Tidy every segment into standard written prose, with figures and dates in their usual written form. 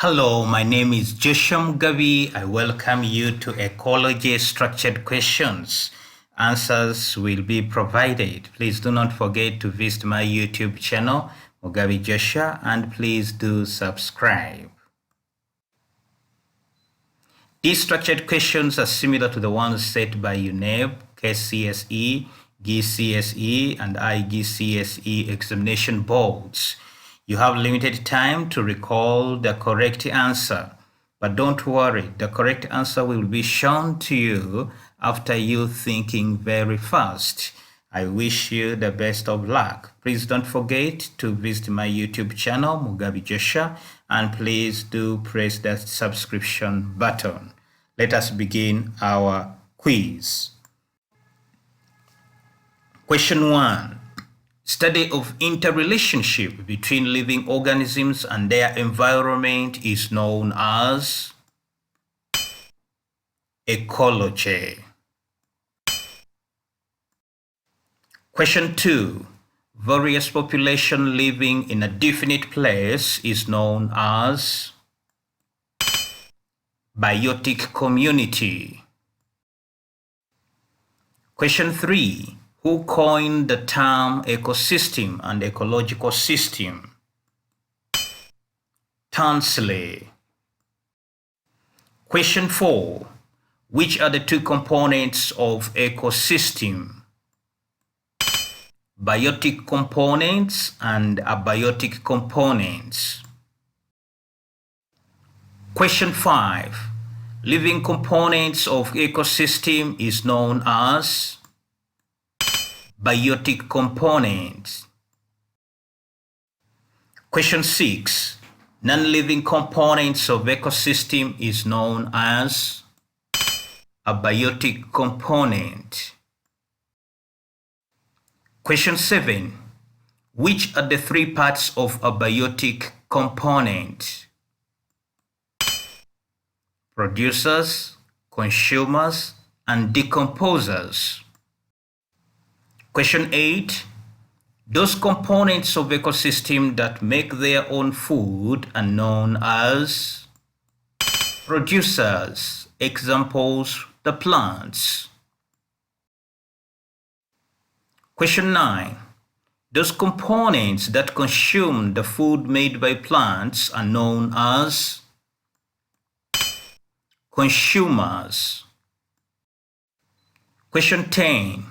Hello, my name is Joshua Mugabi. I welcome you to Ecology Structured Questions. Answers will be provided. Please do not forget to visit my YouTube channel, Mugabi Joshua, and please do subscribe. These structured questions are similar to the ones set by UNEB, KCSE, GCSE, and IGCSE examination boards. You have limited time to recall the correct answer, but don't worry, the correct answer will be shown to you after you thinking very fast. I wish you the best of luck. Please don't forget to visit my YouTube channel, Mugabi Joshua, and please do press that subscription button. Let us begin our quiz. Question 1. Study of interrelationship between living organisms and their environment is known as ecology. Question 2. Various population living in a definite place is known as biotic community. Question 3. Who coined the term ecosystem and ecological system? Tansley. Question 4. Which are the two components of ecosystem? Biotic components and abiotic components. Question 5. Living components of ecosystem is known as biotic components. Question 6. Non-living components of ecosystem is known as abiotic component. Question 7. Which are the three parts of a biotic component? Producers, consumers, and decomposers. Question 8. Those components of ecosystem that make their own food are known as producers. Examples, the plants. Question 9. Those components that consume the food made by plants are known as consumers. Question 10.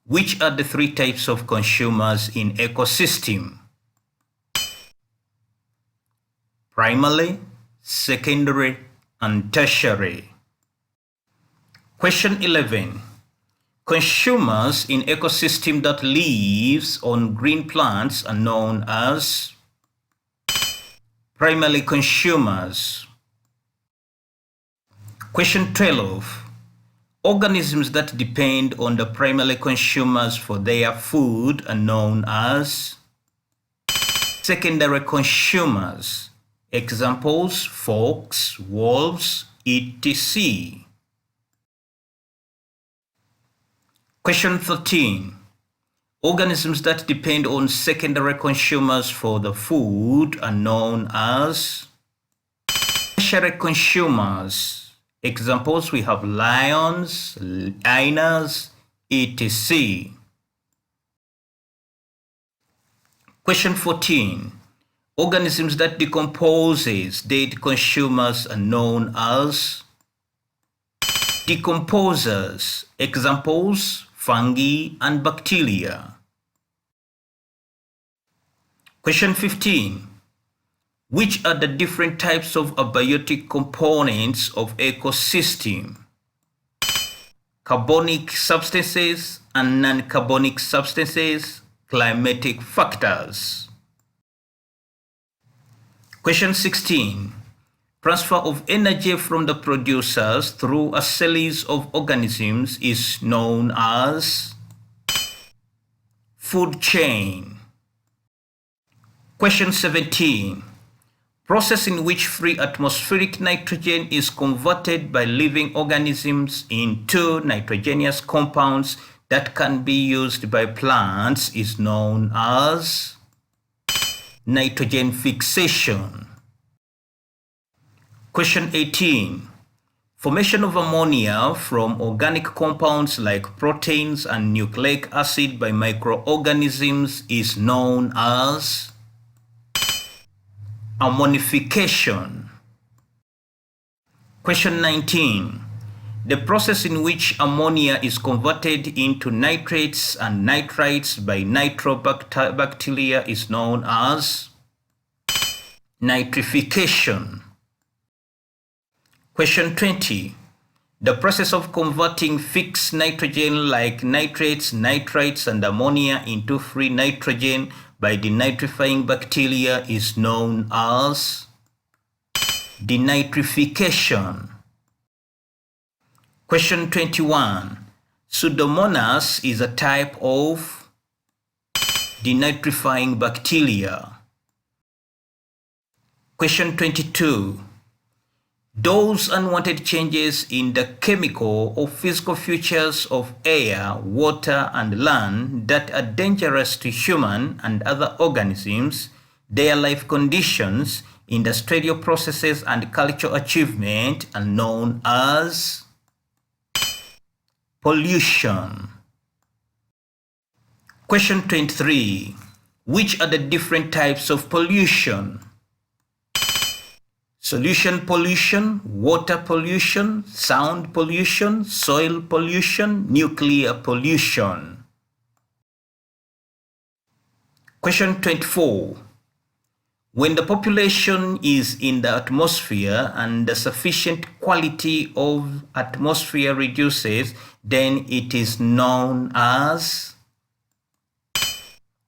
Which are the three types of consumers in ecosystem? Primary, secondary, and tertiary. Question 11. Consumers in ecosystem that lives on green plants are known as primary consumers. Question 12. Organisms that depend on the primary consumers for their food are known as secondary consumers. Examples, fox, wolves, etc. Question 13. Organisms that depend on secondary consumers for the food are known as tertiary consumers. Examples, we have lions, hyenas, etc. Question 14. Organisms that decomposes dead consumers are known as decomposers. Examples, fungi and bacteria. Question 15. Which are the different types of abiotic components of ecosystem? Carbonic substances and non-carbonic substances, climatic factors. Question 16. Transfer of energy from the producers through a series of organisms is known as food chain. Question 17. Process in which free atmospheric nitrogen is converted by living organisms into nitrogenous compounds that can be used by plants is known as nitrogen fixation. Question 18. Formation of ammonia from organic compounds like proteins and nucleic acid by microorganisms is known as ammonification. Question 19. The process in which ammonia is converted into nitrates and nitrites by nitrobacteria is known as nitrification. Question 20. The process of converting fixed nitrogen like nitrates, nitrites, and ammonia into free nitrogen by the nitrifying bacteria is known as denitrification. Question 21. Pseudomonas is a type of denitrifying bacteria. Question 22. Those unwanted changes in the chemical or physical features of air, water, and land that are dangerous to human and other organisms, their life conditions, industrial processes, and cultural achievement are known as pollution. Question 23. Which are the different types of pollution? Solution pollution, water pollution, sound pollution, soil pollution, nuclear pollution. Question 24. When the population is in the atmosphere and the sufficient quality of atmosphere reduces, then it is known as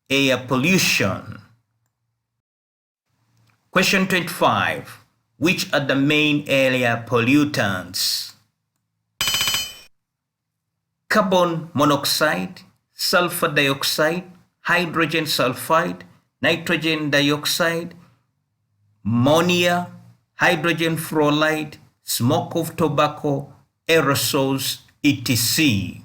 air pollution. Question 25. Which are the main air pollutants? Carbon monoxide, sulfur dioxide, hydrogen sulfide, nitrogen dioxide, ammonia, hydrogen fluoride, smoke of tobacco, aerosols, etc.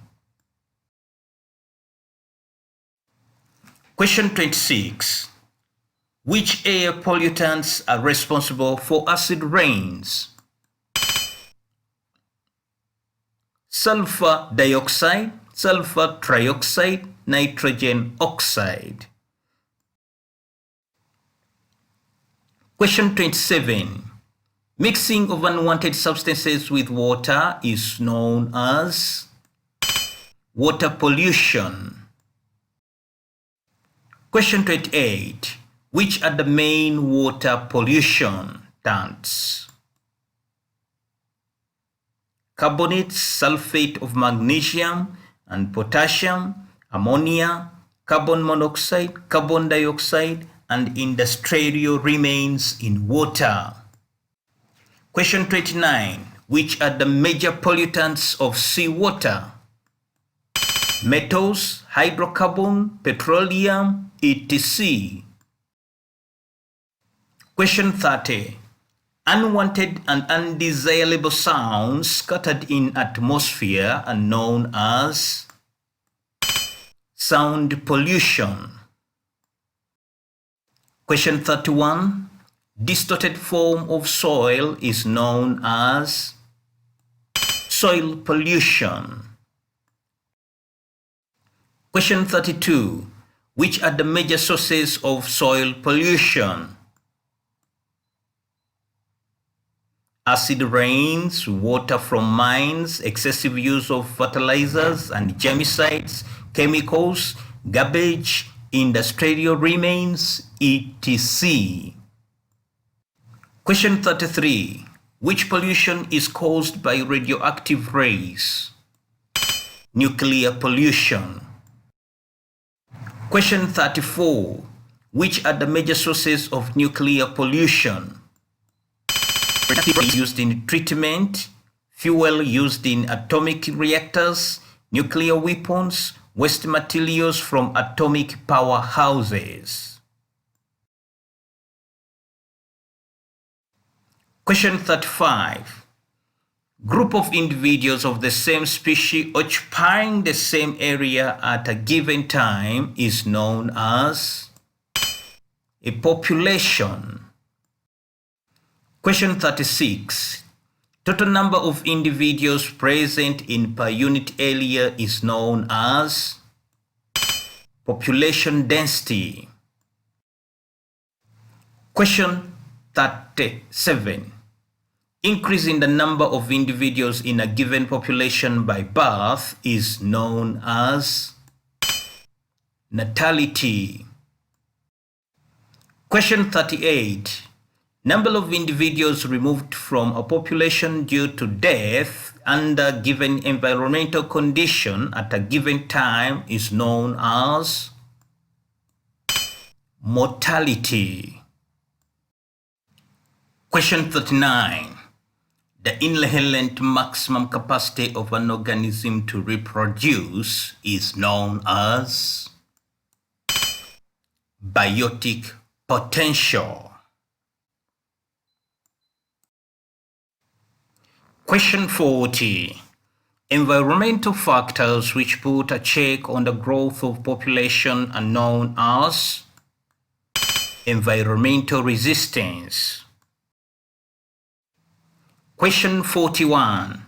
Question 26. Which air pollutants are responsible for acid rains? Sulfur dioxide, sulfur trioxide, nitrogen oxide. Question 27. Mixing of unwanted substances with water is known as water pollution. Question 28. Which are the main water pollutants? Carbonates, sulfate of magnesium and potassium, ammonia, carbon monoxide, carbon dioxide, and industrial remains in water. Question 29. Which are the major pollutants of seawater? Metals, hydrocarbon, petroleum, etc. Question 30. Unwanted and undesirable sounds scattered in atmosphere are known as sound pollution. Question 31. Distorted form of soil is known as soil pollution. Question 32. Which are the major sources of soil pollution? Acid rains, water from mines, excessive use of fertilizers and germicides, chemicals, garbage, industrial remains, etc. Question 33. Which pollution is caused by radioactive rays? Nuclear pollution. Question 34. Which are the major sources of nuclear pollution? Radioactive used in treatment, fuel used in atomic reactors, nuclear weapons, waste materials from atomic powerhouses. Question 35. Group of individuals of the same species occupying the same area at a given time is known as a population. Question 36. Total number of individuals present in per unit area is known as population density. Question 37. Increase in the number of individuals in a given population by birth is known as natality. Question 38. Number of individuals removed from a population due to death under given environmental condition at a given time is known as mortality. Question 39. The inherent maximum capacity of an organism to reproduce is known as biotic potential. Question 40. Environmental factors which put a check on the growth of population are known as environmental resistance. Question 41.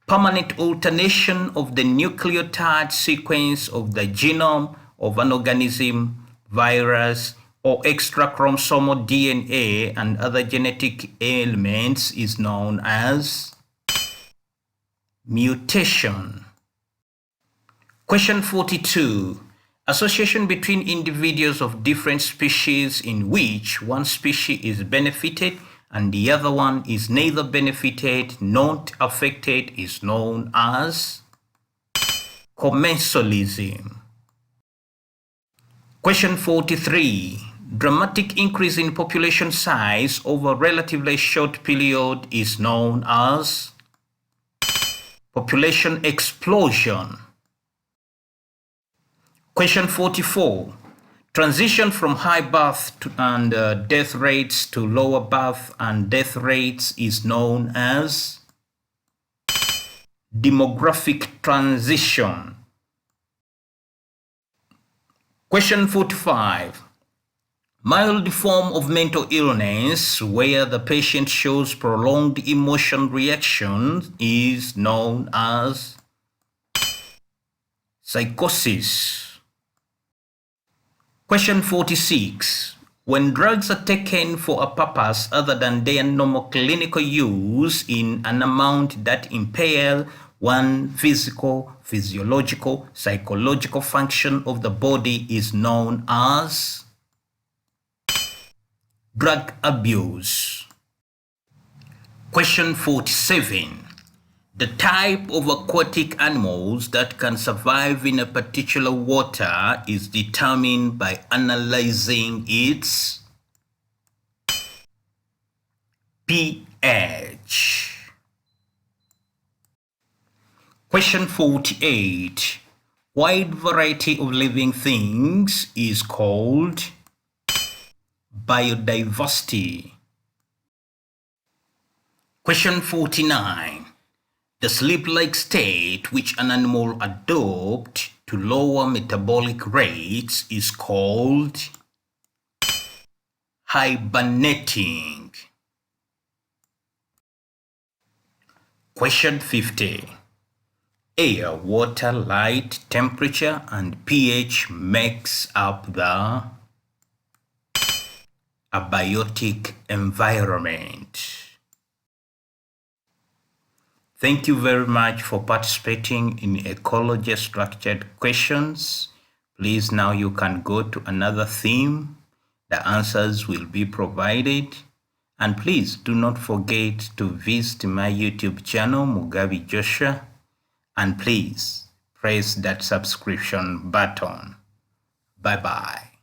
Permanent alternation of the nucleotide sequence of the genome of an organism, virus, or extra chromosomal DNA and other genetic elements is known as mutation. Question 42. Association between individuals of different species in which one species is benefited and the other one is neither benefited nor affected is known as commensalism. Question 43. Dramatic increase in population size over a relatively short period is known as population explosion. Question 44. Transition from high birth and death rates to lower birth and death rates is known as demographic transition. Question 45. Mild form of mental illness where the patient shows prolonged emotion reactions is known as psychosis. Question 46. When drugs are taken for a purpose other than their normal clinical use in an amount that impair one physical, physiological, psychological function of the body is known as drug abuse. Question 47. The type of aquatic animals that can survive in a particular water is determined by analyzing its pH. Question 48. Wide variety of living things is called biodiversity. Question 49. The sleep-like state which an animal adopts to lower metabolic rates is called hibernating. Question 50. Air, water, light, temperature, and pH makes up the abiotic environment. Thank you very much for participating in Ecology structured questions. Please, now you can go to another theme. The answers will be provided. And please do not forget to visit my YouTube channel, Mugabi Joshua. And please press that subscription button. Bye-bye.